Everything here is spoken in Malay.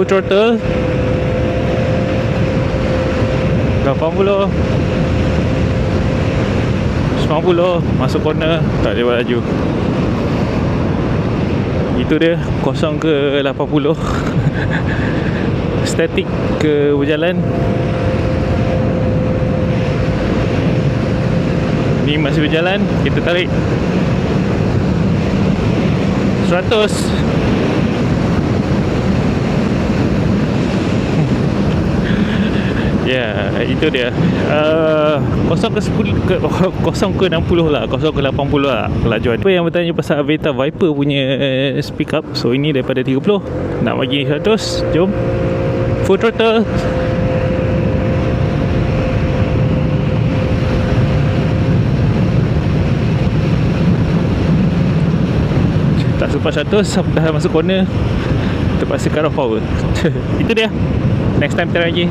Full throttle 80, 90, masuk corner, tak boleh buat laju. Itu dia, 0 ke 80. Static ke berjalan. Ni masih berjalan, kita tarik 100. Ya, itu dia. 0 ke 10 ke 0 ke 60 lah, 0 ke 80 lah kelajuan. Apa yang bertanya pasal Aventa Viper punya speak up. So ini daripada 30 nak bagi 100. Jom. Full throttle. Tak sempat 100, dah masuk corner terpaksa cut off power. Itu dia. Next time try lagi.